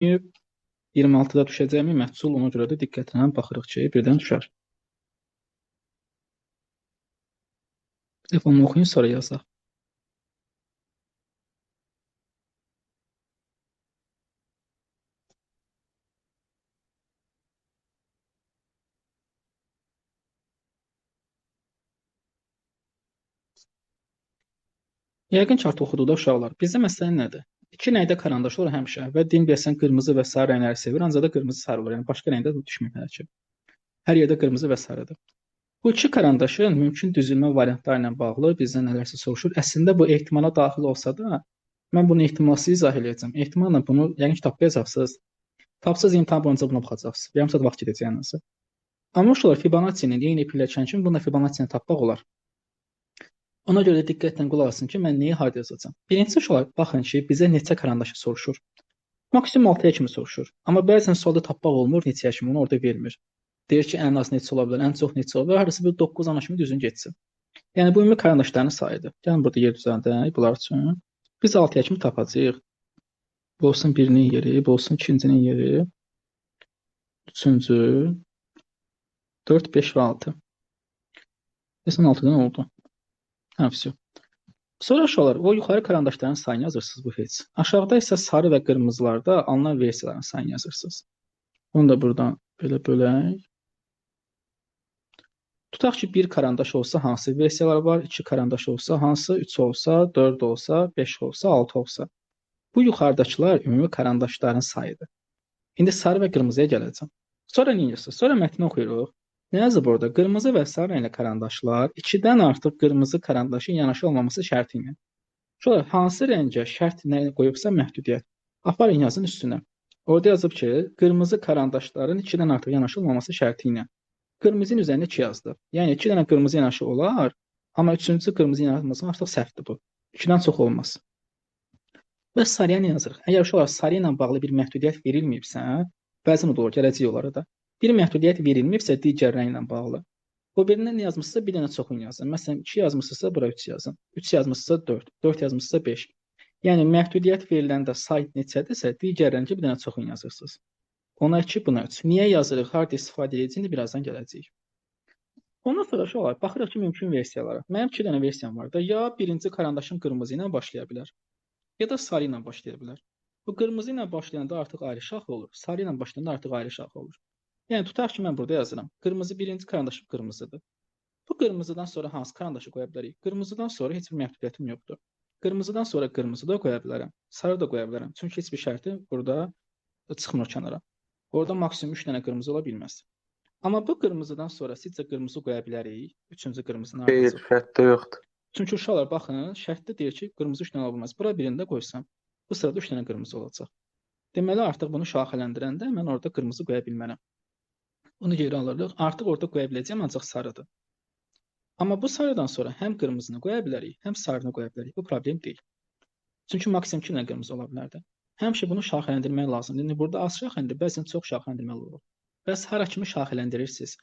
26-da düşəcəmi məhsul, ona görə də diqqətlə baxırıq ki, birdən düşər. Telefonumu oxuyun, sonra yazaq. Yəqin ki, artıq oxuduqda uşaqlar. Bizdə məsələ nədir? İki rəngdə karandaş olur həmişə və din deyəsən qırmızı və sarı rəngləri sevir, ancaq da qırmızı sarı olur. Yəni başqa rəngdə düşmür hələ ki. Hər yerdə qırmızı və sarıdır. Bu iki karandaşın mümkün düzülmə variantları ilə bağlı bizdən nələrsə soruşur. Əslində bu ehtimala daxil olsa da, mən bunu ehtimalsız izah edəcəm. Ehtimalla bunu yəqin ki, tapmayacaqsınız. Tapsız imtahan boyunca buna baxacaqsınız. Yarım saat vaxt gedəcək yanınızı. Amma uşaqlar Fibonacci-nin eyni pilləkən kimi bunu da Fibonacci-ni tapmaq olar. Ona görə diqqətlə qulaq asın ki, mən nəyi harda yazacağam. Birincisi uşaqlar, baxın ki, bizə neçə karandaşı soruşur. Maksimum 6-ya kimi soruşur. Amma bəzən sualda tapmaq olmur neçəyə kimi, onu orada vermir. Deyir ki, ən az neçə ola bilər, ən çox neçə ola bilər, hardasa bir 9 ana kimi düzün getsin. Yəni bu ümumi karandaşların sayıdır. Gəlin burada yer düzəldək bunlar üçün. Biz 6-ya kimi tapacağıq. Bu olsun birinin yeri, bu olsun ikincinin yeri. Üçüncü, 4, 5 və 6. Desən 6-dan oldu. Hə, vəsə. Sonra uşaqlar, o yuxarı karandaşların sayını yazırsınız bu heç. Aşağıda isə sarı və qırmızılarda alınan versiyaların sayını yazırsınız. Onu da buradan belə bölək. Tutaq ki, bir karandaş olsa hansı versiyalar var, 2 karandaş olsa hansı, 3 olsa, 4 olsa, 5 olsa, 6 olsa. Bu yuxarıdakılar ümumi karandaşların sayıdır. İndi sarı və qırmızıya gələcəm. Sonra nə edirsiniz? Sonra mətni oxuyuruq. Nə yazıb orada? Qırmızı və sarı rəngli karandaşlar 2-dən artıq qırmızı karandaşın yanaşı olmaması şərti ilə. Şöyle hansı rəngə şərt nə qoyubsa məhdudiyyət. Aparın yazın üstünə. Orada yazıb ki, qırmızı karandaşların 2-dən artıq yanaşı olmaması şərti ilə. Qırmızının üzərində 2 yazdı. Yəni 2 dənə qırmızı yanaşı olar, amma 3-cü qırmızı yanaşı artıq səhvdir bu. 2-dən çox olmaz. Və sarıya nə yazırıq? Əgər uşaqlar sarı ilə bağlı bir məhdudiyyət verilməyibsə, bəzən olur, gələcək onlara da. Bir məhdudiyyət verilməyibsə digər rənglə bağlı. O birindən nə yazmışsınızsa bir dənə çoxunu yazın. Məsələn, 2 yazmışsınızsa bura 3 yazın. 3 yazmışsınızsa 4, 4 yazmışsınızsa 5. Yəni məhdudiyyət veriləndə say neçədirsə, digər rəngə bir dənə çoxunu yazırsınız. Ona 2, buna 3. Niyə yazırıq, harda istifadə edəcəyini birazdan gələcəyik. Ondan sonra uşaqlar, baxırıq ki, mümkün versiyalara. Mənim 2 dənə versiyam var da, ya birinci karandaşım qırmızı ilə başlaya bilər, ya da sarı ilə başlaya bilər. Bu qırmızı ilə başlayanda artıq ayrı şaxə olur, sarı ilə başlayanda artıq ayrı şaxə olur. Yəni tutaq ki, mən burada yazıram. Qırmızı birinci karandaşım qırmızıdır. Bu qırmızıdan sonra hansı karandaşı qoya bilərik? Qırmızıdan sonra heç bir məhdudiyyətim yoxdur. Qırmızıdan sonra qırmızı da qoya bilərəm, sarı da qoya bilərəm. Çünki heç bir şərti burada çıxmır kənara. Orada maksimum 3 dənə qırmızı ola bilməz. Amma bu qırmızıdan sonra sizcə qırmızı qoya bilərik? Üçüncü qırmızının ardınca. Xeyr, şərtdə yoxdur. Çünki uşaqlar baxın, şərtdə deyir ki, qırmızı 3 dənə ola bilməz. Bura birində qoysam, bu sırada 3 dənə qırmızı olacaq. Deməli artıq bunu şaxələndirəndə mən orada qırmızı qoya bilmərəm. Bunu geri alırıq. Artıq orada qoya biləcəyəm ancaq sarıdır. Amma bu sarıdan sonra həm qırmızını qoya bilərik, həm sarını qoya bilərik. Bu problem deyil. Çünki maksimum 2 dənə qırmızı ola bilərdi. Həmişə bunu şaxələndirmək lazımdır. İndi burada az şaxələndir, bəzən çox şaxələndirməli olur. Bəs hara kimi şaxələndirirsiniz?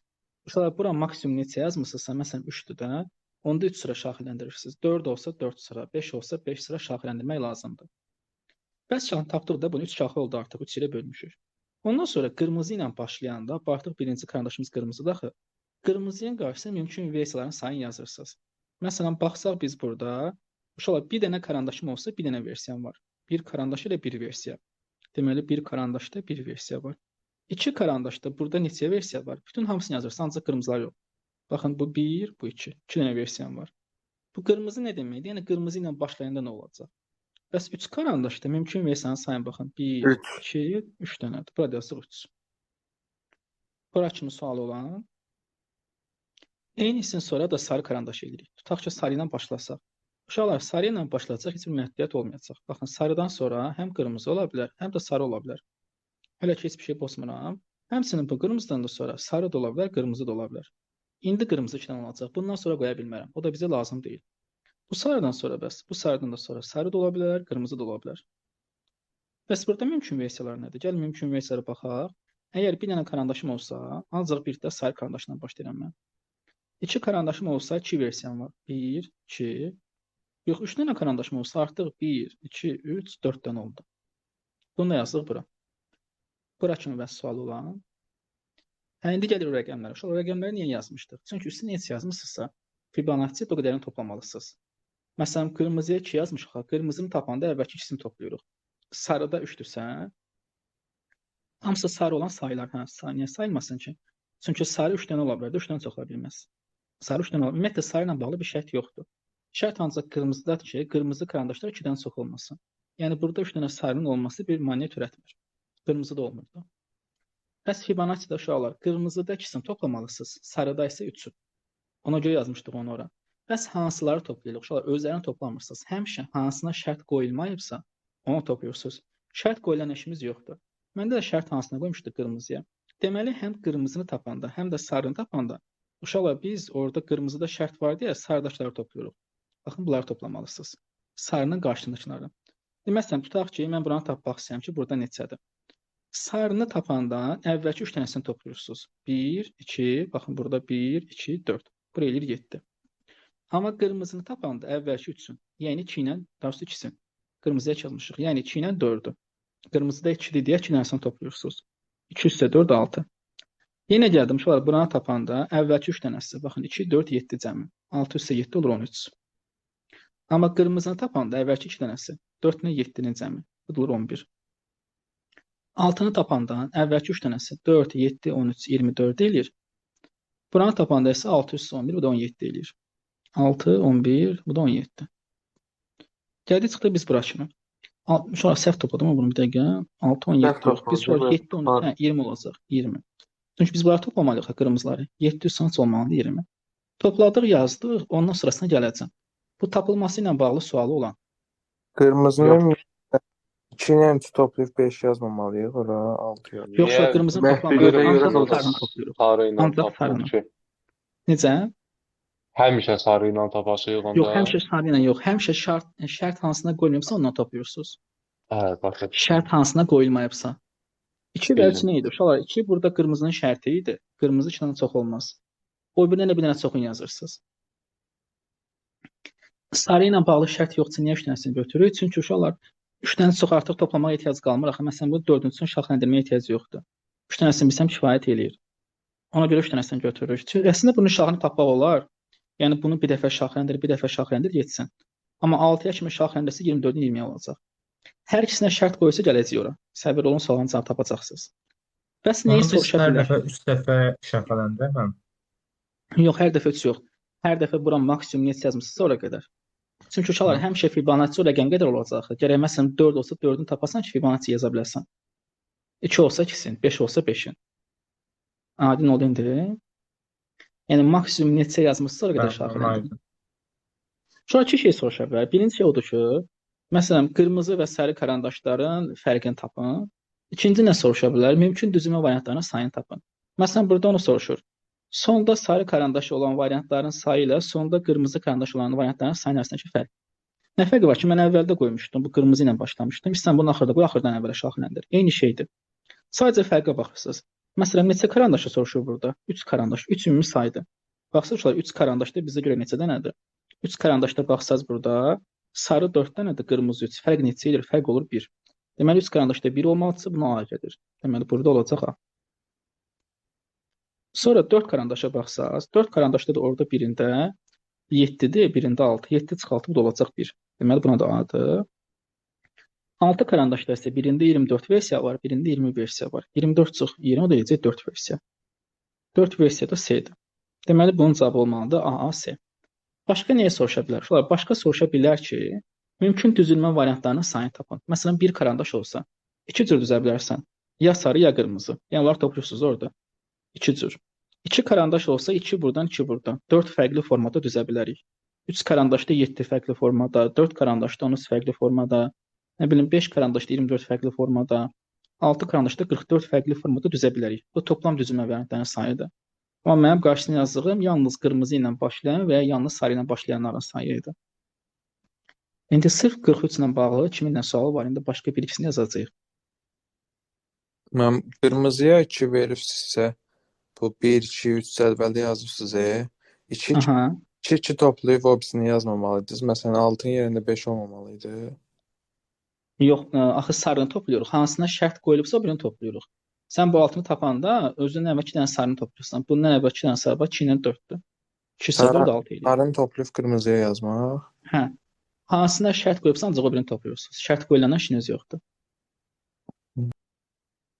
Uşaqlar bura maksimum neçə yazmısınızsa, məsələn 3-dür də, onda 3 sıra şaxələndirirsiniz. 4 olsa 4 sıra, 5 olsa 5 sıra şaxələndirmək lazımdır. Bəs tapdıq da bunu 3 şaxə oldu artıq, 3 ilə bölmüşük. Ondan sonra qırmızı ilə başlayanda, artıq birinci karandaşımız qırmızıdır axı. Qırmızının qarşısına mümkün versiyaların sayını yazırsınız. Məsələn, baxsaq biz burada, uşaqlar bir dənə karandaşım olsa bir dənə versiyam var. Bir karandaş ilə bir versiya. Deməli, bir karandaşda bir versiya var. 2 karandaşda burada neçə versiya var? Bütün hamısını yazırsınız, ancaq qırmızılar yox. Baxın, bu 1, bu 2. 2 dənə versiyam var. Bu qırmızı nə deməkdir? Yəni qırmızı ilə başlayanda nə olacaq? Bəs 3 karandaşda mümkün versiyanın sayını baxın. 1, 2, 3 dənədir. Burada yazıq 3. Bura kimi sual olan. Eynisini sonra da sarı karandaş edirik. Tutaq ki, sarı ilə başlasaq. Uşaqlar, sarı ilə başlayacaq, heç bir məhdudiyyət olmayacaq. Baxın, sarıdan sonra həm qırmızı ola bilər, həm də sarı ola bilər. Hələ ki, heç bir şey bozmuram. Həmçinin bu qırmızıdan da sonra sarı da ola bilər, qırmızı da ola bilər. İndi qırmızı 2 dənə olacaq. Bundan sonra qoya bilmərəm. O da bizə lazım deyil. Bu sarıdan sonra bəs, bu sarıdan da sonra sarı da ola bilər, qırmızı da ola bilər. Bəs burada mümkün versiyalar nədir? Gəlin mümkün versiyalara baxaq. Əgər bir dənə karandaşım olsa, ancaq bir də sarı karandaşla başlayıram mən. 2 karandaşım olsa 2 versiyam var. 1, 2. Yox, 3 dənə karandaşım olsa artıq 1, 2, 3, 4 dənə oldu. Bunu da yazıq bura. Bura kimi bəs sual olan. Hə, indi gəlir o rəqəmlərə. O rəqəmləri niyə yazmışdıq? Çünki üstünə heç yazmısınızsa, Fibonacci o qədərini toplamalısınız. Məsələn, qırmızıya 2 yazmışıq. Qırmızını tapanda əvvəlki ikisini toplayırıq. Sarıda 3-dürsə, hamısı sarı olan sayılar. Hə, niyə sayılmasın ki? Çünki sarı 3 dənə ola bilər, 3 dənə çox ola bilməz. Sarı 3 dənə ola bilər. Ümumiyyətlə sarı ilə bağlı bir şərt yoxdur. Şərt ancaq qırmızıdadır ki, qırmızı karandaşlar 2-dən çox olmasın. Yəni burada 3 dənə sarının olması bir maneə törətmir. Qırmızı da olmurdu. Bəs Fibonacci-də uşaqlar, qırmızıda 2-sini toplamalısınız, sarıda isə 3-ü. Ona görə yazmışdıq onu ora. Bəs hansıları toplayırıq? Uşaqlar, özlərini toplamırsınız. Həmişə hansına şərt qoyulmayıbsa, onu toplayırsınız. Şərt qoyulan işimiz yoxdur. Məndə də şərt hansına qoymuşduq qırmızıya. Deməli, həm qırmızını tapanda, həm də sarını tapanda, uşaqlar, biz orada qırmızıda şərt var deyə sarıdaşları toplayırıq. Baxın, bunları toplamalısınız. Sarının qarşısındakiləri. Məsələn, tutaq ki, mən buranı tapmaq istəyirəm ki, burada neçədir? Sarını tapanda əvvəlki 3 dənəsini toplayırsınız. 1, 2, baxın burada 1, 2, 4. Buraya eləyir 7. Amma qırmızını tapanda əvvəlki 3-sün, yəni 2 ilə, daha doğrusu 2-sin. Qırmızıya çalmışıq, yəni 2 ilə 4-ü. Qırmızıda 2-dir deyə 2 dənəsini toplayırsınız. 2 üstə 4, 6. Yenə gəldim, şular buranı tapanda əvvəlki 3 dənəsi, baxın 2, 4, 7 cəmi. 6 üstə 7 olur 13. Amma qırmızını tapanda əvvəlki 2 dənəsi, 4 ilə 7-nin cəmi, bu da olur 11. 6-nı tapanda əvvəlki 3 dənəsi 4, 7, 13, 24 eləyir. Buranı tapanda isə 6 üstə 11, bu da 17 eləyir. 6, 11, bu da 17. Gəldi çıxdı biz bura kimi. Sonra səhv topladım bunu bir dəqiqə. 6, 17 yox. Biz sonra 7, 12, 20 olacaq. 20. Çünki biz bunları toplamalıyıq qırmızıları. 7 sonuç olmalıdır 20. Topladıq, yazdıq. Ondan sonrasına gələcəm. Bu tapılması ilə bağlı sualı olan. Qırmızının 2 ilə 3 toplayıb 5 yazmamalıyıq, ora 6 yazılır. Yoxsa qırmızını toplamalıyıq, ancaq sarını toplayırıq. Sarı ilə Ancaq sarını. tapılır ki. Necə? Həmişə sarı ilə tapasıyıq onda. Yox, həmişə sarı ilə yox. Həmişə şərt hansına qoyulmayıbsa ondan toplayırsınız. Hə, başa düşdüm. Şərt hansına qoyulmayıbsa. 2 və 3 nə idi? Uşaqlar, 2 burada qırmızının şərti idi. Qırmızı 2-dən çox olmaz. O bir dənə çoxunu yazırsınız. Sarı ilə bağlı şərt yoxsa niyə 3 dənəsini götürürük? Çünki uşaqlar 3 dənə çox artıq toplamağa ehtiyac qalmır. Axı məsələn bu 4-cüsünü şaxələndirməyə ehtiyac yoxdur. 3 dənəsini bilsəm kifayət eləyir. Ona görə 3 dənəsini götürürük. Çünki əslində bunun şahını tapmaq olar. Yəni bunu bir dəfə şaxələndir, getsin. Amma 6-ya kimi şaxələndirsə 24-ün 20-yə olacaq. Hər ikisinə şərt qoysa gələcək ora. Səbir olun, sualın cavabını tapacaqsınız. Bəs nəyi soruşa Hər bilər? dəfə 3 dəfə şəfələndirəm. Yox, hər dəfə 3 yox. Hər dəfə bura maksimum neçə yazmısınızsa ora qədər. Çünki uşaqlar həmişə Fibonacci o rəqəm qədər olacaq. Gərək məsələn 4 olsa 4-ünü tapasan ki, Fibonacci yaza biləsən. 2 olsa 2-sin, 5 olsa 5-in. Aydın oldu indi. Yəni maksimum neçə yazmısınızsa ora qədər şaxələndirin. Sonra iki şey soruşa bilər. Birinci şey odur ki, məsələn, qırmızı və sarı karandaşların fərqini tapın. İkinci nə soruşa bilər? Mümkün düzülmə variantlarının sayını tapın. Məsələn, burada onu soruşur. Sonda sarı karandaşı olan variantların sayı ilə sonda qırmızı karandaş olan variantların sayı arasındakı fərq. Nə fərqi var ki, mən əvvəldə qoymuşdum, bu qırmızı ilə başlamışdım. İstəyirəm bunu axırda qoy, axırdan əvvələ şaxələndir. Eyni şeydir. Sadəcə fərqə baxırsınız. Məsələn, neçə karandaşı soruşur burada? 3 karandaş, 3 ümumi saydır. Baxsınız, 3 karandaşda bizə görə neçə dənədir? 3 karandaşda baxsaz burada sarı 4 dənədir, qırmızı 3. Fərq neçə edir? Fərq olur 1. Deməli 3 karandaşda 1 olmalıdırsa buna A gedir. Deməli burada olacaq A. Sonra 4 karandaşa baxsaz, 4 karandaşda da orada birində 7-dir, birində 6. 7 çıx 6 bu da olacaq 1. Deməli buna da A-dır. 6 karandaşda isə birində 24 versiya var, birində 20 versiya var. 24 çıx 20 o da eləyəcək 4 versiya. 4 versiya da C-dir. Deməli bunun cavabı olmalıdır A, C. Başqa nəyə soruşa bilər? Şunlar başqa soruşa bilər ki, mümkün düzülmə variantlarının sayını tapın. Məsələn, bir karandaş olsa, 2 cür düzə bilərsən. Ya sarı, ya qırmızı. Yəni onları toplayırsınız orada. 2 cür. 2 karandaş olsa 2 buradan, 2 buradan. 4 fərqli formada düzə bilərik. 3 karandaşda 7 fərqli formada, 4 karandaşda 13 fərqli formada, nə bilim 5 karandaşda 24 fərqli formada, 6 karandaşda 44 fərqli formada düzə bilərik. Bu toplam düzülmə variantlarının sayıdır. Amma mənim qarşısına yazdığım yalnız qırmızı ilə başlayan və ya yalnız sarı ilə başlayanların sayıydı. İndi sırf 43 ilə bağlı kiminlə sual var, indi başqa bir ikisini yazacağıq. Mən qırmızıya 2 veribsinizsə, bu 1, 2, 3 cədvəldə yazırsınız. 2 toplayıb o birisini yazmamalıydınız. Məsələn, 6-ın yerində 5 olmamalıydı. Yox, axı sarını toplayırıq. Hansına şərt qoyulubsa birini toplayırıq. Sən bu altını tapanda özündən əvvəl 2 dənə sarını toplayırsan. Bundan əvvəl 2 dənə sarı var, 2 ilə 4-dür. 2 + 4 6 eləyir. Sarını toplayıb qırmızıya yazmaq. Hə. Hansına şərt qoyubsan, ancaq o birini toplayırsınız. Şərt qoyulandan işiniz yoxdur.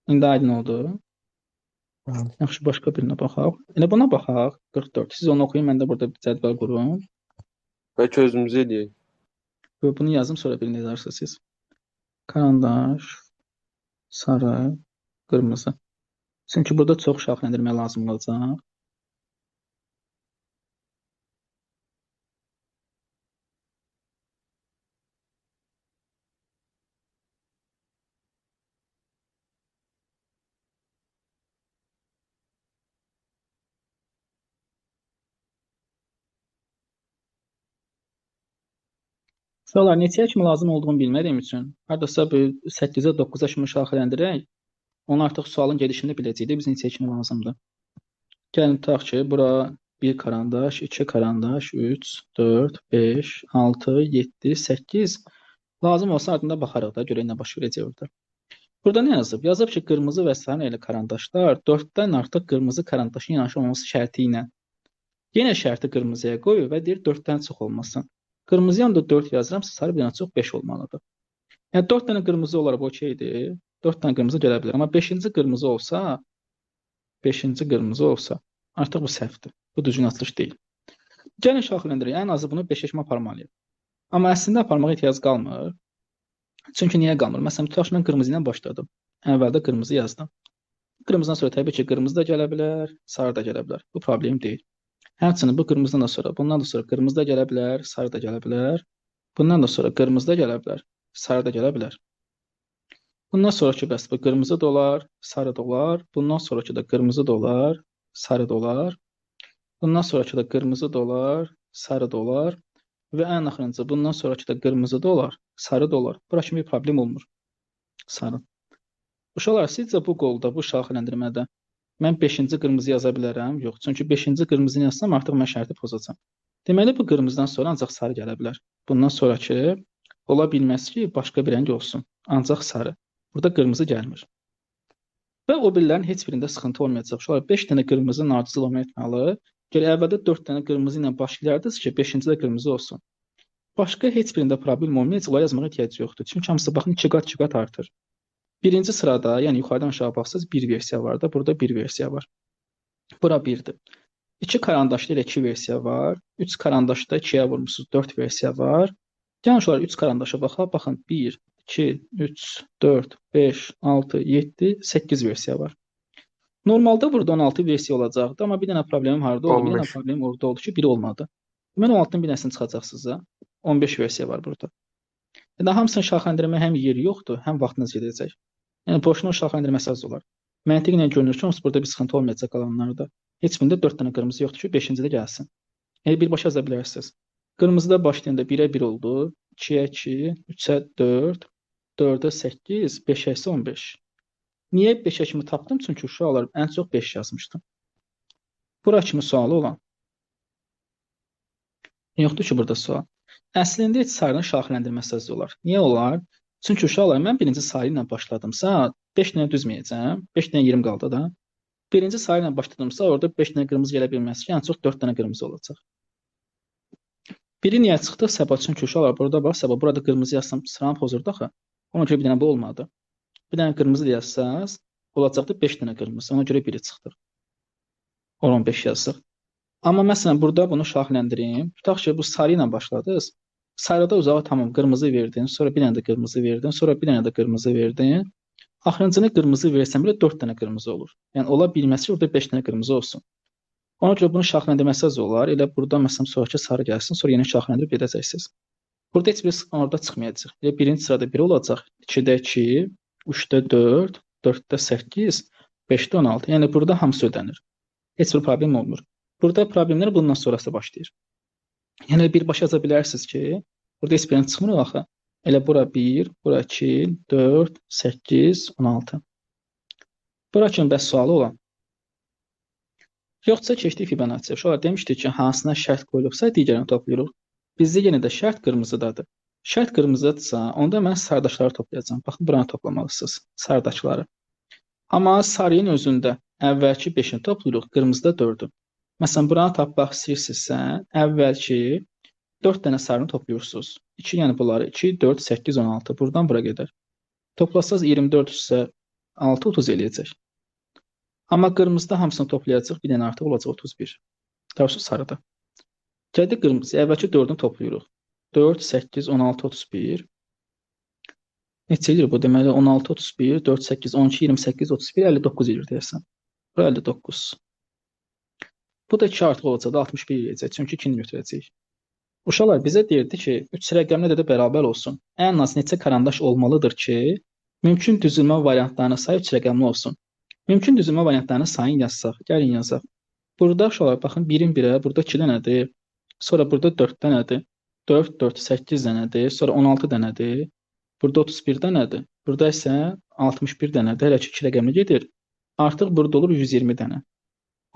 İndi aydın oldu. Yaxşı, başqa birinə baxaq. Elə buna baxaq. 44. Siz onu oxuyun, mən də burada bir cədvəl qurum. Bəlkə özümüz eləyək. Bunu yazım, sonra birini yazarsınız siz. Karandaş, sarı, qırmızı. Çünki burada çox şaxələndirmə lazım olacaq. Uşaqlar, neçəyə kimi lazım olduğunu bilmədiyim üçün, hardasa 8-ə 9-a kimi şaxələndirək, onu artıq sualın gedişində biləcəkdik, biz neçəyə kimi lazımdır. Gəlin, tutaq ki, bura 1 karandaş, 2 karandaş, 3, 4, 5, 6, 7, 8. Lazım olsa ardında baxarıq da, görək nə baş verəcək orada. Burada nə yazıb? Yazıb ki, qırmızı və sarı ilə karandaşlar 4-dən artıq qırmızı karandaşın yanaşı olması şərti ilə. Yenə şərti qırmızıya qoyur və deyir 4-dən çox olmasın. Qırmızıya da 4 yazıramsa, sarı birdən çox 5 olmalıdır. Yəni 4 dənə qırmızı olaraq okeydir. 4 dənə qırmızı gələ bilər. Amma 5-ci qırmızı olsa, artıq bu səhvdir. Bu düzgün açılış deyil. Gəlin şaxələndirək. Ən azı bunu 5-ə kimi aparmalıyıq. Amma əslində aparmağa ehtiyac qalmır. Çünki niyə qalmır? Məsələn, tutaq ki, mən qırmızı ilə başladım. Əvvəldə qırmızı yazdım. Qırmızıdan sonra təbii ki, qırmızı da gələ bilər, sarı da gələ bilər. Bu problem deyil. Həmçinin bu qırmızıdan da sonra, bundan da sonra qırmızı da gələ bilər, sarı da gələ bilər. Bundan da sonra qırmızı da gələ bilər, sarı da gələ bilər. Bundan sonraki bəs bu qırmızı da olar, sarı da olar. Bundan sonraki da qırmızı da olar, sarı da olar. Bundan sonraki da qırmızı da olar, sarı da olar. Və ən axırıncı bundan sonraki da qırmızı da olar, sarı da olar. Bura kimi bir problem olmur. Sarı. Uşaqlar, sizcə bu qolda, bu şaxələndirmədə mən 5-ci qırmızı yaza bilərəm? Yox. Çünki 5-ci qırmızını yazsam artıq mən şərti pozacam. Deməli, bu qırmızıdan sonra ancaq sarı gələ bilər. Bundan sonraki ola bilməz ki, başqa bir rəng olsun. Ancaq sarı. Burada qırmızı gəlmir. Və o birlərin heç birində sıxıntı olmayacaq. Uşaqlar, 5 dənə qırmızı naciz olmayacaqlı. Gəl əvvəldə 4 dənə qırmızı ilə başlayardınız ki, 5-ci də qırmızı olsun. Başqa heç birində problem olmayacaq. Ola yazmağa ehtiyac yoxdur. Çünki hamısı baxın 2 qat 2 qat artır. Birinci sırada, yəni yuxarıdan aşağı baxsınız, bir versiya var da, burada bir versiya var. Bura 1-dir. 2 karandaşda ilə 2 versiya var. 3 karandaşda 2-yə vurmuşsunuz, 4 versiya var. Gəlin uşaqlar 3 karandaşa baxaq. Baxın 1, 2, 3, 4, 5, 6, 7, 8 versiya var. Normalda burada 16 versiya olacaqdı, amma bir dənə problemim harda oldu? Bir dənə problem orada oldu ki, biri olmadı. Mən 16-nın bir dənəsini çıxacaqsınız. 15 versiya var burada. Yəni hamısını şaxələndirmə həm yeri yoxdur, həm vaxtınız gedəcək. Yəni boşuna şaxələndirməsi az olar. Məntiqlə görünür ki, burada bir sıxıntı olmayacaq qalanlarda. Heç birində 4 dənə qırmızı yoxdur ki, 5-ci də gəlsin. Yəni birbaşa yaza bilərsiniz. Qırmızıda başlayanda 1-ə 1 oldu, 2-yə 2, 3-ə 4, 4-ə 8, 5-ə isə 15. Niyə 5-ə kimi tapdım? Çünki uşaqlar ən çox 5 yazmışdım. Bura kimi sualı olan. Yoxdur ki, burada sual. Əslində heç sarının şaxələndirməsi az olar. Niyə olar? Çünki uşaqlar, mən birinci sayı ilə başladımsa, 5 dənə düzməyəcəm. 5 dənə 20 qaldı da. Birinci sayı ilə başladımsa, orada 5 dənə qırmızı gələ bilməz ki, ən çox 4 dənə qırmızı olacaq. Biri niyə çıxdı? Səbəb, çünki uşaqlar, burada bax, səbəb, burada qırmızı yazsam, sıranı pozurdu axı. Ona görə bir dənə bu olmadı. Bir dənə qırmızı yazsaz, olacaqdı 5 dənə qırmızı. Ona görə biri çıxdı. 15 yazsaq. Amma məsələn, burada bunu şaxələndireyim. Tutaq ki, bu sarı ilə başladınız. Sarıda uzağa tamam qırmızı verdin, sonra bir dənə də qırmızı verdin, sonra bir dənə də qırmızı verdin. Axırıncını qırmızı versən belə 4 dənə qırmızı olur. Yəni ola bilməsi orada 5 dənə qırmızı olsun. Ona görə bunu şaxələndirməsi az olar. Elə burada məsələn sonrakı sarı gəlsin, sonra yenə şaxələndirib edəcəksiniz. Burada heç bir orada çıxmayacaq. Elə birinci sırada 1 olacaq, 2-də 2, 3-də 4, 4-də 8, 5-də 16. Yəni burada hamısı ödənir. Heç bir problem olmur. Burada problemlər bundan sonrası başlayır. Yəni birbaşa yaza bilərsiniz ki, burada heç birinin çıxmır axı. Elə bura 1, bura 2, 4, 8, 16. Bura kimi bəs sualı olan. Yoxsa keçdik Fibonacci. Uşaqlar demişdik ki, hansına şərt qoyulubsa digərini toplayırıq. Bizdə yenə də şərt qırmızıdadır. Şərt qırmızıdırsa, onda mən sarıdaşları toplayacağam. Baxın, buranı toplamalısınız, sarıdaşları. Amma sarının özündə əvvəlki 5-ni toplayırıq, qırmızıda 4-ü. Məsələn, buranı tapmaq istəyirsinizsə, əvvəlki 4 dənə sarını toplayırsınız. 2, yəni bunları 2, 4, 8, 16. Buradan bura gedər. Toplasaz 24 üstə 6, 30 eləyəcək. Amma qırmızıda hamısını toplayacaq, bir dənə artıq olacaq 31. Doğrusu sarıda. Gəldik qırmızı, əvvəlki 4-ünü toplayırıq. 4, 8, 16, 31. Neçə edir bu? Deməli 16, 31, 4, 8, 12, 28, 31, 59 edir deyəsən. Bu 59. Bu da 2 artıq olacaq da 61 eləyəcək. Çünki 2-ni götürəcəyik. Uşaqlar bizə deyirdi ki, 3 rəqəmlə də bərabər olsun. Ən az neçə karandaş olmalıdır ki, mümkün düzülmə variantlarının sayı 3 rəqəmli olsun. Mümkün düzülmə variantlarının sayını yazsaq. Gəlin yazaq. Burada uşaqlar baxın 1-in 1-ə, burada 2 dənədir. Sonra burada 4 dənədir. 4, 4, 8 dənədir. Sonra 16 dənədir. Burada 31 dənədir. Burada isə 61 dənədir. Hələ ki 2 rəqəmli gedir. Artıq burada olur 120 dənə.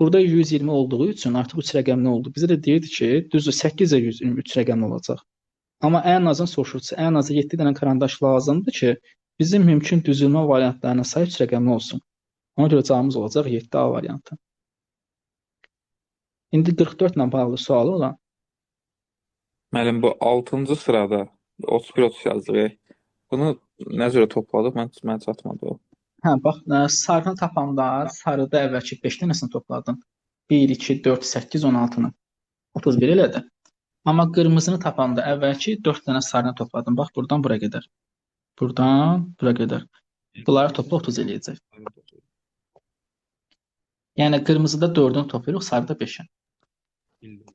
Burada 120 olduğu üçün artıq 3 rəqəmli oldu. Bizə də deyirdi ki, düzdür 8 də 123 rəqəmli olacaq. Amma ən azın soruşursa, ən azı 7 dənə karandaş lazımdır ki, bizim mümkün düzülmə variantlarının sayı 3 rəqəmli olsun. Ona görə cavabımız olacaq 7A variantı. İndi 44 ilə bağlı sualı olan. Müəllim, bu 6-cı sırada 31-30 yazırıq. Bunu nə cürə topladıq? Mən çatmadı o. Hə, bax, sarını tapanda sarıda əvvəlki 5 dənəsini topladın. 1, 2, 4, 8, 16-nı. 31 elədi. Amma qırmızını tapanda əvvəlki 4 dənə sarını topladın. Bax, buradan bura gedər. Buradan bura gedər. Bunları topla 30 eləyəcək. Yəni qırmızıda 4-ünü toplayırıq, sarıda 5-in.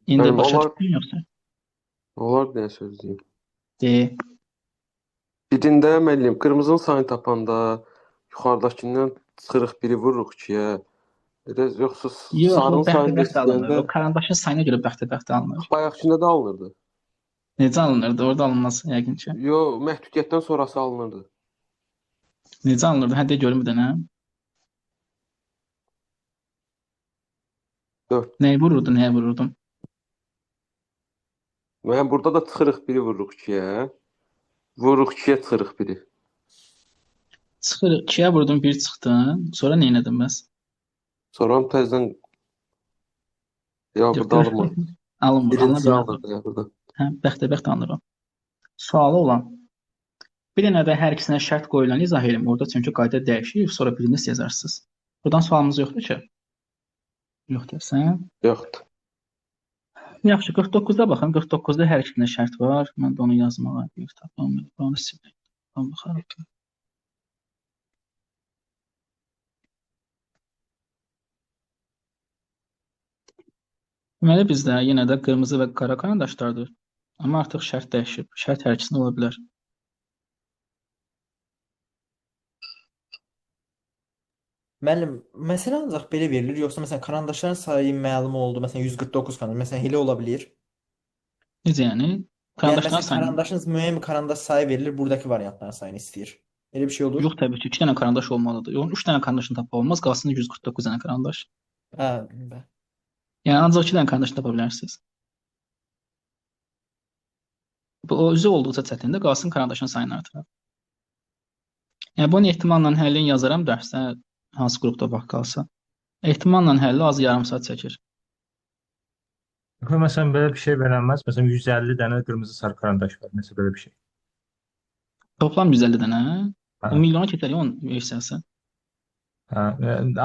İndi başa düşdün yoxsa? Olar bir dənə söz deyim. De. Birində müəllim qırmızının sayını tapanda yuxarıdakından çıxırıq biri vururuq 2-yə. Yoxsa sarının sayını istəyəndə o karandaşın sayına görə bəxtə-bəxtə alınır. bayaqkında da alınırdı. Necə alınırdı? Orada alınmaz yəqin ki. Yox, məhdudiyyətdən sonrası alınırdı. Necə alınırdı? Hə, de görüm bir dənə. 4. Nəyi vururdun, nəyə vururdun? Mən burada da çıxırıq biri vururuq 2-yə. Vururuq 2-yə çıxırıq biri. Çıxır, 2-yə vurdun, 1 çıxdın. Sonra nə etdin bəs? Sonra təzədən ya burada alınmır. Alınmır. Birinci alınırdı ya burada. Hə, bəxtə-bəxt alınır o. Sualı olan. Bir dənə də hər ikisinə şərt qoyulan izah edin. Orada çünki qayda dəyişir, sonra birini siz yazarsınız. Buradan sualımız yoxdur ki? Yoxdur, sən? Yoxdur. Yaxşı, 49-da baxın. 49-da hər ikisinə şərt var. Mən də onu yazmağa bir tapam. Onu silək. Tamam, baxarıq ki. Deməli bizdə yenə də qırmızı və qara karandaşlardır. Amma artıq şərt dəyişib. Şərt hər ikisində ola bilər. Müəllim, məsələ ancaq belə verilir, yoxsa məsələn karandaşların sayı məlum oldu, məsələn 149 karandaş, məsələn elə ola bilər? Necə yəni? Karandaşların sayı. Karandaşınız müəyyən bir karandaş sayı verilir, buradakı variantların sayını istəyir. Elə bir şey olur? Yox, təbii ki, 2 dənə karandaş olmalıdır. Yox, 3 dənə karandaşını tapa olmaz, qalsın 149 dənə karandaş. Hə, yəni ancaq 2 dənə karandaş tapa bilərsiniz. Bu o üzü olduqca çətindir, qalsın karandaşın sayını artıraq. Yəni bunun ehtimalla həllini yazaram dərsdə hansı qrupda vaxt qalsa. Ehtimalla həlli az yarım saat çəkir. Məsələn belə bir şey verənməz. Məsələn 150 dənə qırmızı sarı karandaş var. Nəsə belə bir şey. Toplam 150 dənə. Hə. O milyona keçər ya onun versiyası. Hə,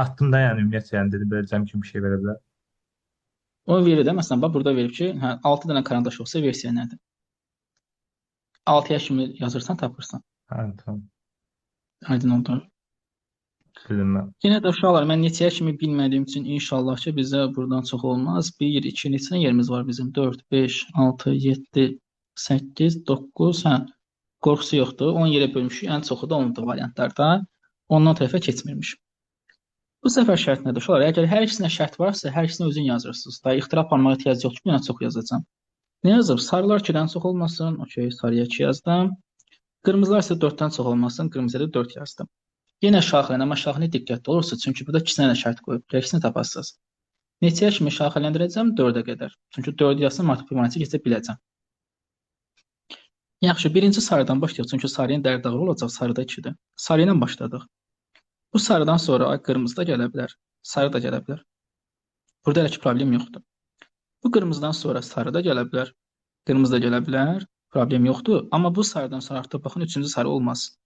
attım da yəni ümumiyyətlə yəni dedim belə cəm kimi bir şey verə bilər. O verir də məsələn bax burada verib ki, hə 6 dənə karandaş olsa versiya nədir? 6-ya kimi yazırsan tapırsan. Hə, tamam. Aydın oldu. Bilməm. Yenə də uşaqlar mən neçəyə kimi bilmədiyim üçün inşallah ki bizə buradan çox olmaz. 1, 2, neçə yerimiz var bizim? 4, 5, 6, 7, 8, 9, hə. Qorxusu yoxdur. 10 yerə bölmüşük. Ən çoxu da 10-dur variantlarda. Ondan tərəfə keçmirmiş. Bu səfər şərt nədir uşaqlar? Əgər hər ikisinə şərt varsa, hər ikisini özün yazırsınız. Da ixtira aparmağa ehtiyac yoxdur ki, mən çox yazacağam. Nə yazıb? Sarılar 2-dən çox olmasın. Okey, sarıya 2 yazdım. Qırmızılar isə 4-dən çox olmasın. Qırmızıya da 4 yazdım. Yenə şaxələn, amma şaxələ diqqətli olursunuz, çünki burada 2 dənə şərt qoyub, ikisini tapasınız. Neçəyə kimi şaxələndirəcəm? 4-ə qədər. Çünki 4 yazsam artıq Fibonacci keçə biləcəm. Yaxşı, birinci sarıdan başlayaq, çünki sarının dərd dağılı olacaq, sarıda 2-dir. Sarı ilə başladıq. Bu sarıdan sonra qırmızı da gələ bilər. Sarı da gələ bilər. Burada elə ki problem yoxdur. Bu qırmızıdan sonra sarı da gələ bilər. Qırmızı da gələ bilər. Problem yoxdur. Amma bu sarıdan sonra artıq baxın üçüncü sarı olmaz.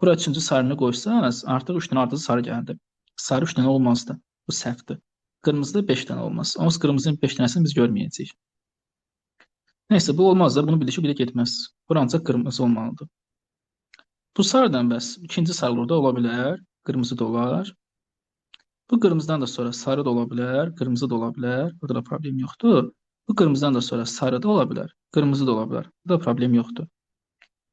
Bura üçüncü sarını qoysanız artıq 3 dənə ardıcı sarı gəldi. Sarı 3 dənə olmazdı. Bu səhvdir. Qırmızıda 5 dənə olmaz. Amma qırmızının 5 dənəsini biz görməyəcəyik. Neyse bu olmaz da bunu birləşib belə getməz. Bura ancaq qırmızı olmalıdır. Bu sarıdan bəs ikinci sarı orada ola bilər. Qırmızı da olar. Bu qırmızıdan da sonra sarı da ola bilər. Qırmızı da ola bilər. Burada da problem yoxdur. Bu qırmızıdan da sonra sarı da ola bilər. Qırmızı da ola bilər. Burada da problem yoxdur.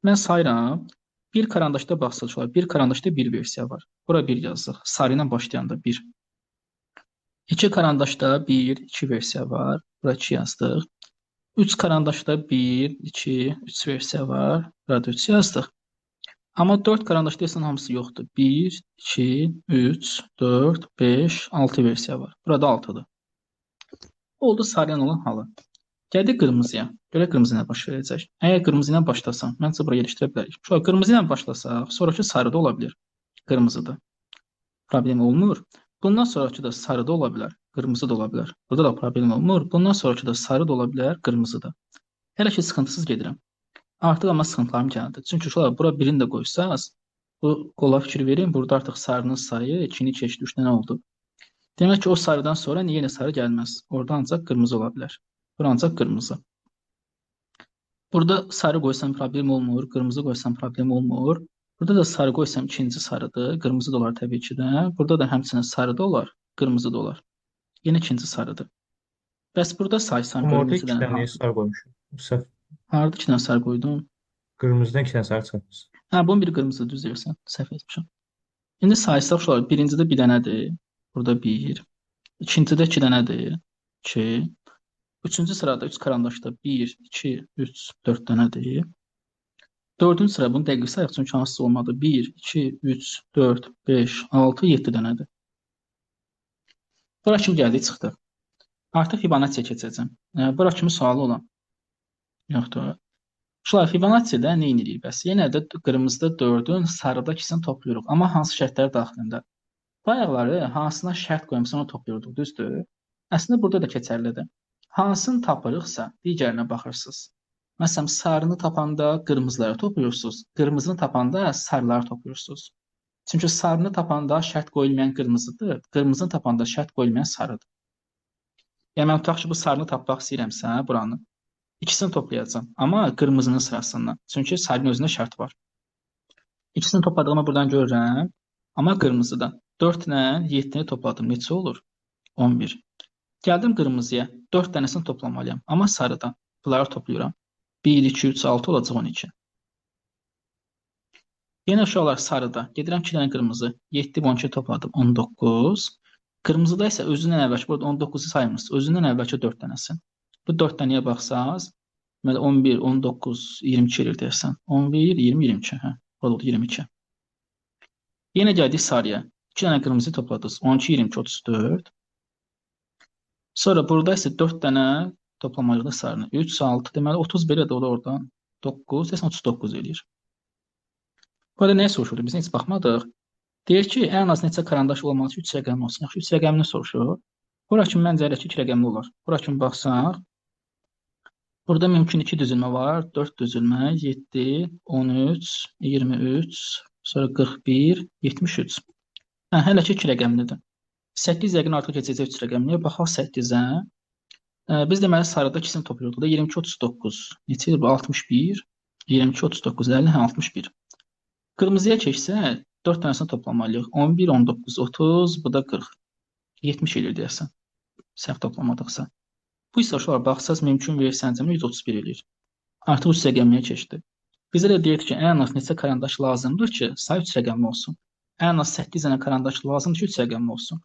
Mən sayıram. Bir karandaşda baxsınlar. Bir karandaşda bir versiya var. Bura bir yazıq. Sarı ilə başlayanda bir. İki karandaşda bir, iki versiya var. Bura 2 yazdıq. 3 karandaşda 1, 2, 3 versiya var. Burada 3 yazdıq. Amma 4 karandaşda isə hamısı yoxdur. 1, 2, 3, 4, 5, 6 versiya var. Burada 6-dır. Oldu sarıyan olan halı. Gəldik qırmızıya. Görə qırmızı ilə baş verəcək. Əgər qırmızı ilə başlasam, məncə bura yerləşdirə bilərik. Şöyle qırmızı ilə başlasaq, sonraki sarı da ola bilər. Qırmızıdır. Problem olmur. Bundan sonraki da sarı da ola bilər. Qırmızı da ola bilər. Burada da problem olmur. Bundan sonraki da sarı da ola bilər. Qırmızı da. Hələ ki sıxıntısız gedirəm. Artıq amma sıxıntılarım gəldi. Çünki şöyle bura birini də qoysaz, bu qola fikir verin. Burada artıq sarının sayı 2-ni keçdi, 3 dənə oldu. Demək ki o sarıdan sonra yenə sarı gəlməz. Orada ancaq qırmızı ola bilər. Bura ancaq qırmızı. Burada sarı qoysam problem olmur, qırmızı qoysam problem olmur. Burada da sarı qoysam ikinci sarıdır, qırmızı da olar təbii ki də. Burada da həmçinin sarı da olar, qırmızı da olar. Yenə ikinci sarıdır. Bəs burada saysam Amma orada qırmızı 2 dənə niyə hansı? sarı qoymuşum? Səhv. Harada 2 dənə sarı qoydum? Qırmızıdan 2 dənə sarı çıxartmışsın. Hə, bunun biri qırmızı düz deyirsən. Səhv etmişəm. İndi saysaq şöyle birincidə bir dənədir. Burada 1. İkincidə 2 dənədir. 2. Üçüncü sırada 3 karandaşda 1, 2, 3, 4 dənədir. Dördüncü sıra bunu dəqiq sayaq çünki hansısı olmadı. 1, 2, 3, 4, 5, 6, 7 dənədir. Bura kimi gəldik, çıxdıq. Artıq Fibonacci'yə keçəcəm. Bura kimi sualı olan. Yoxdur. Şunlar Fibonacci'də nə edirik bəs? Yenə də qırmızıda 4-ün, sarıda 2-sini toplayırıq. Amma hansı şərtlər daxilində? Bayaqları hansına şərt qoymuşsa onu toplayırdıq, düzdür? Əslində burada da keçərlidir. Hansını tapırıqsa digərinə baxırsınız. Məsələn, sarını tapanda qırmızıları toplayırsınız. Qırmızını tapanda sarıları toplayırsınız. Çünki sarını tapanda şərt qoyulmayan qırmızıdır. Qırmızını tapanda şərt qoyulmayan sarıdır. Yəni mən tutaq ki, bu sarını tapmaq istəyirəmsə buranı. İkisini toplayacağım. Amma qırmızının sırasından. Çünki sarının özündə şərt var. İkisini topladığımı buradan görürəm. Amma qırmızıdan. 4 ilə 7-ni topladım. Neçə olur? 11. Gəldim qırmızıya. 4 dənəsini toplamalıyam. Amma sarıdan. Bunları toplayıram. 1, 2, 3, 6 olacaq 12. Yenə uşaqlar sarıda. Gedirəm 2 dənə qırmızı. 7, 12 topladım. 19. Qırmızıda isə özündən əvvəlki, burada 19-u saymırsınız. Özündən əvvəlki 4 dənəsi. Bu 4 dənəyə baxsaz, 11, 19, 22 edir deyirsən. 11, 20, 22. Hə, burada oldu 22. Yenə gəldik sarıya. 2 dənə qırmızı topladınız. 12, 22, 34. Sonra burada isə 4 dənə toplamalıyıq da sarını. 3, 6, deməli 30 belə də olur oradan. 9, desən 39 eləyir. Burada nəyə soruşurdu? Biz heç baxmadıq. Deyir ki, ən az neçə karandaş olmalı ki, 3 rəqəmli olsun. Yaxşı, 3 rəqəmini soruşur. Bura kimi məncə elə ki, 2 rəqəmli olar. Bura kimi baxsaq, burada mümkün 2 düzülmə var, 4 düzülmə, 7, 13, 23, sonra 41, 73. Hə, hələ ki 2 rəqəmlidir. 8 yəqin artıq keçəcək 3 rəqəmliyə. Baxaq 8-ə. Biz deməli sarıda ikisini toplayırdıq da 22, 39. Neçə edir bu? 61, 22, 39, 50, hə, 61. Qırmızıya keçsə 4 dənəsini toplamalıyıq. 11, 19, 30, bu da 40. 70 edir deyəsən. Səhv toplamadıqsa. Bu isə şular baxsaz mümkün versəncəmə 131 edir. Artıq 3 rəqəmliyə keçdi. Bizə də deyir ki, ən az neçə karandaş lazımdır ki, say 3 rəqəmli olsun. Ən az 8 dənə karandaş lazımdır ki, 3 rəqəmli olsun.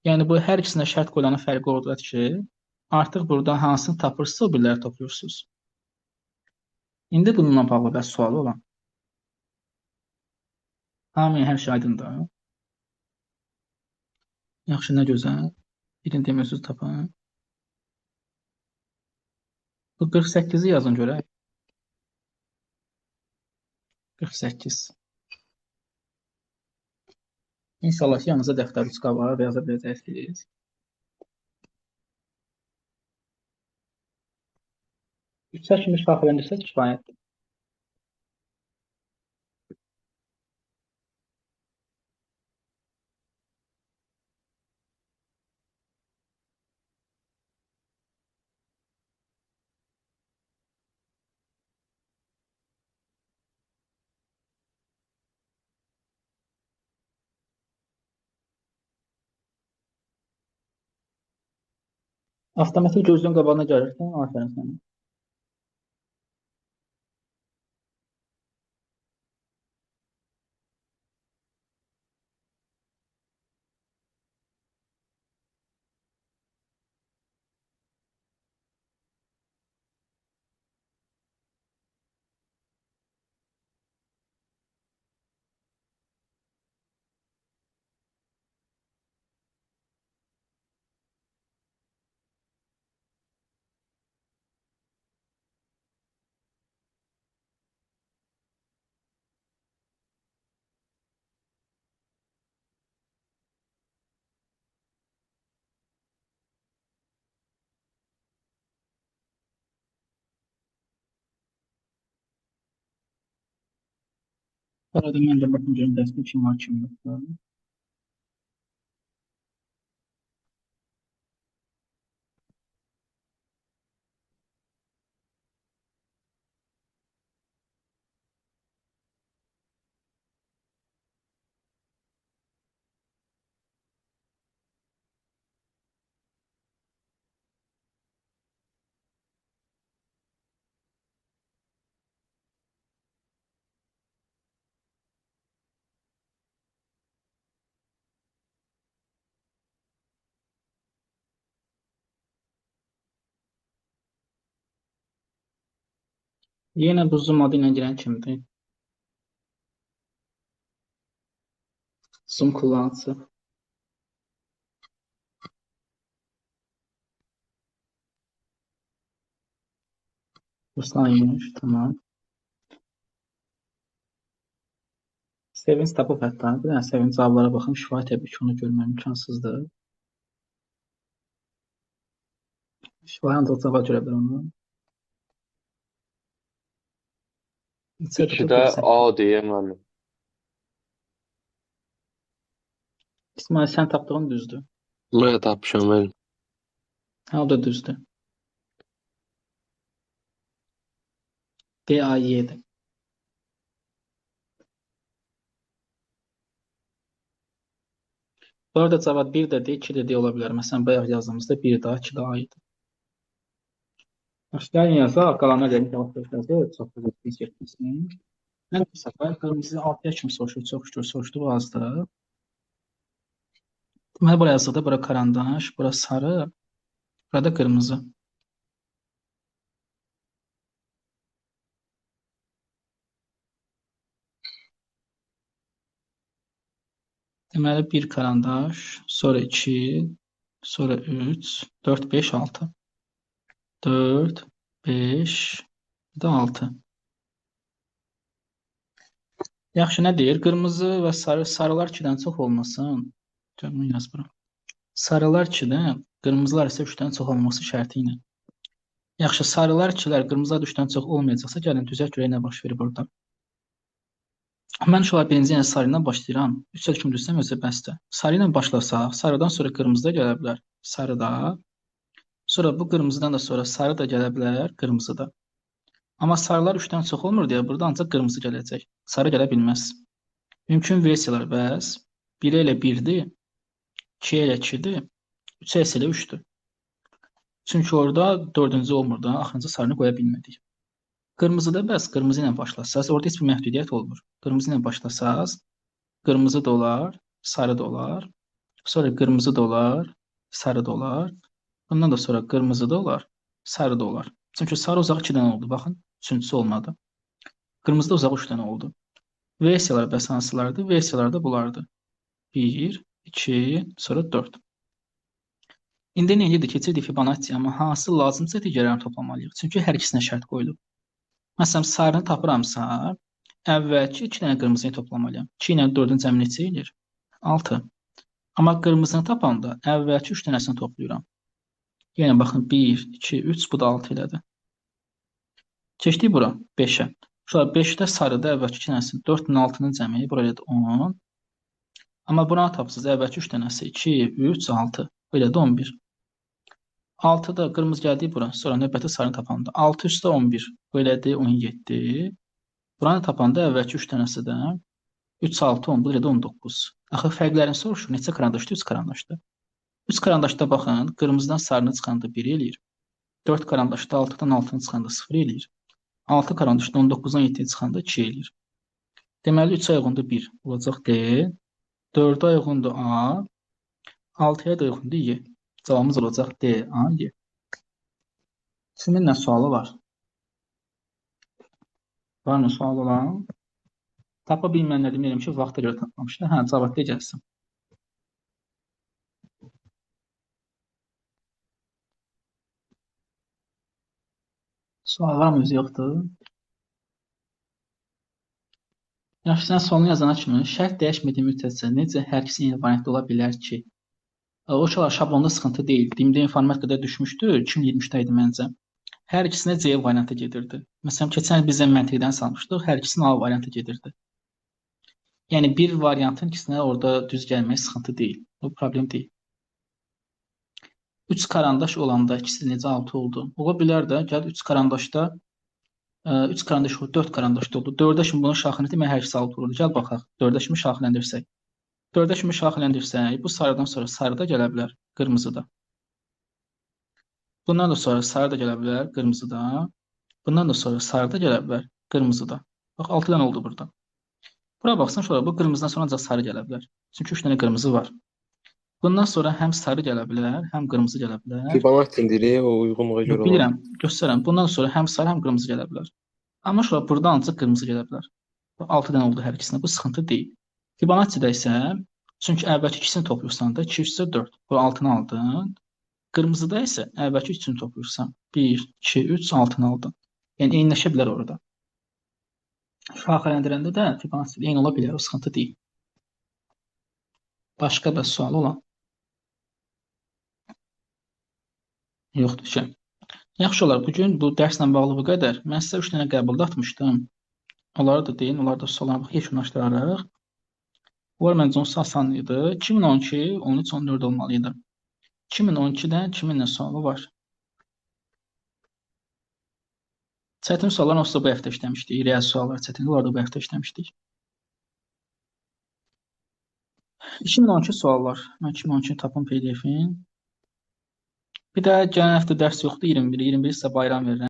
Yəni bu hər ikisində şərt qoyulanın fərqi oradadır ki, artıq burada hansını tapırsınız, o birləri toplayırsınız. İndi bununla bağlı bəs sualı olan. Hamıya hər şey aydındır. Yaxşı, nə gözəl. Birini deməsiz tapın. Bu 48-i yazın görək. 48. İnşallah ki yanınızda dəftər uçqa var və yaza biləcəksiniz. Üçə kimi şaxələndirsək kifayətdir. Avtomatik gözlüyün qabağına gəlirsən, afərin sənə. Arada mən də baxım görüm dəstə kim var, kim yoxdur. Yenə bu Zoom adı ilə girən kimdir? Zoom kullanıcısı. Ruslanmış, tamam. Sevinç tapıb hətta. Bir dənə Sevinç cavablara baxım. Şifahi təbii ki, onu görmək imkansızdır. Şifahi ancaq cavab görə bilər onu. İkidə A deyə müəllim. İsmail, sən tapdığın düzdür. Mən tapmışam müəllim. Hə, o da düzdür. D, A, Y-dir. Bu arada cavab 1 də D, 2 də D ola bilər. Məsələn, bayaq yazdığımızda 1 də, 2 də A idi. Aşağıya yazaq, qalanına gəlin cavab yazır. Çox da biz getmişsin. Mən bu səfər qırmızı 6-ya kimi soruşur, çox şükür soruşdu azdır. Deməli, buraya yazıqda, bura karandaş, bura sarı, burada qırmızı. Deməli, 1 karandaş, sonra 2, sonra 3, 4, 5, 6. 4, 5, bir də 6. Yaxşı, nə deyir? Qırmızı və sarılar 2-dən çox olmasın. Bunu yaz bura. Sarılar 2-dən, qırmızılar isə 3-dən çox olması şərti ilə. Yaxşı, sarılar 2-lər, qırmızılar 3-dən çox olmayacaqsa, gəlin düzək görək nə baş verir burada. Mən şu an birinci yəni sarı ilə başlayıram. 3 kimi düzsəm özü bəsdir. Sarı ilə başlasaq, sarıdan sonra qırmızı da gələ bilər. Sarı da. Sonra bu qırmızıdan da sonra sarı da gələ bilər, qırmızı da. Amma sarılar 3-dən çox olmur deyə burada ancaq qırmızı gələcək. Sarı gələ bilməz. Mümkün versiyalar bəs 1 ilə 1-dir, 2 ilə 2-dir, 3 ilə 3-dür. Çünki orada 4-cü olmur da, axırıncı sarını qoya bilmədik. Qırmızıda bəs qırmızı ilə başlasaz, orada heç bir məhdudiyyət olmur. Qırmızı ilə başlasaz, qırmızı da olar, sarı da olar, sonra qırmızı da olar, sarı da olar, bundan da sonra qırmızı da olar, sarı da olar. Çünki sarı uzağı 2-dən oldu, baxın, üçüncüsü olmadı. Qırmızı da uzağı 3-dən oldu. Versiyalar bəs hansılardır? Versiyalar da bulardır. 1, 2, sonra 4. İndi nə edirdik? Keçirdik Fibonacci, amma hansı lazımsa digərlərini toplamalıyıq. Çünki hər ikisinə şərt qoyulub. Məsələn, sarını tapıramsa, əvvəlki 2 dənə qırmızını toplamalıyam. 2 ilə 4-ün cəmi neçə edir? 6. Amma qırmızını tapanda əvvəlki 3 dənəsini toplayıram. Yəni baxın 1, 2, 3 bu da 6 elədi. Keçdik bura 5-ə. Sonra 5-də sarıda əvvəlki 2 dənəsini 4-ün 6-nın cəmi buraya da 10. Amma buna tapsız əvvəlki 3 dənəsi 2, 3, 6. Belə də 11. 6-da qırmızı gəldik bura. Sonra növbəti sarını tapanda 6 üstə 11. Belədir 17. Buranı tapanda əvvəlki 3 dənəsi də 3, 6, 10. Belə də 19. Axı fərqlərini soruşur. Neçə karandaşdır? 3 karandaşdır. 3 karandaşda baxın. Qırmızıdan sarını çıxanda 1 eləyir. 4 karandaşda 6-dan 6-nı çıxanda 0 eləyir. 6 karandaşda 19-dan 7-ni çıxanda 2 eləyir. Deməli 3 uyğundur 1 olacaq D. 4-ə uyğundur A. 6-ya da uyğundur Y. Cavabımız olacaq D, A, Y. Kiminlə sualı var? Var mı sualı olan? Tapa bilməyənlər demirəm ki, vaxta görə tapmamışlar. Hə, cavab da gəlsin. Sual var mı? Yoxdur. Yaxşı, sən sualını yazana kimi şərt dəyişmədiyi müddətcə necə hər ikisi eyni variantda ola bilər ki? O şablonda sıxıntı deyil. Dimdə informatikada düşmüşdü, 2023-də idi məncə. Hər ikisinə C variantı gedirdi. Məsələn, keçən il bizə məntiqdən salmışdıq, hər ikisinin A variantı gedirdi. Yəni bir variantın ikisinə orada düz gəlmək sıxıntı deyil. Bu problem deyil. 3 karandaş olanda ikisi necə 6 oldu? Ola bilər də, gəl 3 karandaşda 3 karandaş oldu, 4 karandaşda oldu. 4-ə şimdi bunun şaxını demək hər ikisi 6 oldu. Gəl baxaq. 4-ə şimdi şaxiləndirsək. 4-ə şimdi şaxiləndirsək, bu sarıdan sonra sarı da gələ bilər, qırmızı da. Bundan da sonra sarı da gələ bilər, qırmızı da. Bundan da sonra sarı da gələ bilər, qırmızı da. Bax 6 dənə oldu burada. Bura baxsan sonra bu qırmızıdan sonra ancaq sarı gələ bilər. Çünki 3 dənə qırmızı var. Bundan sonra həm sarı gələ bilər, həm qırmızı gələ bilər. Fibonacci deyirik o uyğunluğa görə olan. Bilirəm, göstərəm. Bundan sonra həm sarı, həm qırmızı gələ bilər. Amma şura burada ancaq qırmızı gələ bilər. 6 dənə oldu hər ikisinə. Bu sıxıntı deyil. Fibonacci-də isə çünki əvvəlki ikisini toplayırsan da 2 üstə 4. Bu 6-nı aldın. Qırmızıda isə əvvəlki üçünü toplayırsan. 1, 2, 3, 6-nı aldın. Yəni eyniləşə bilər orada. Şaxələndirəndə də Fibonacci eyni ola bilər, o sıxıntı deyil. Başqa da sual olan? Yoxdur ki. Yaxşı olar, bugün bu dərslə bağlı bu qədər. Mən sizə 3 dənə qəbulda atmışdım. Onları da deyin, onları da suallarına bax, yekunlaşdırarıq. Bunlar məncə onsuz asan idi. 2012, 13, 14 olmalıydı. 2012-dən kiminlə sualı var? Çətin suallar onsuz da bu həftə işləmişdik. Real suallar çətin, onları da bu həftə işləmişdik. 2012 suallar. Mən 2012 tapım PDF-in. Bir də gələn həftə dərs yoxdur, 21 isə bayram verirəm.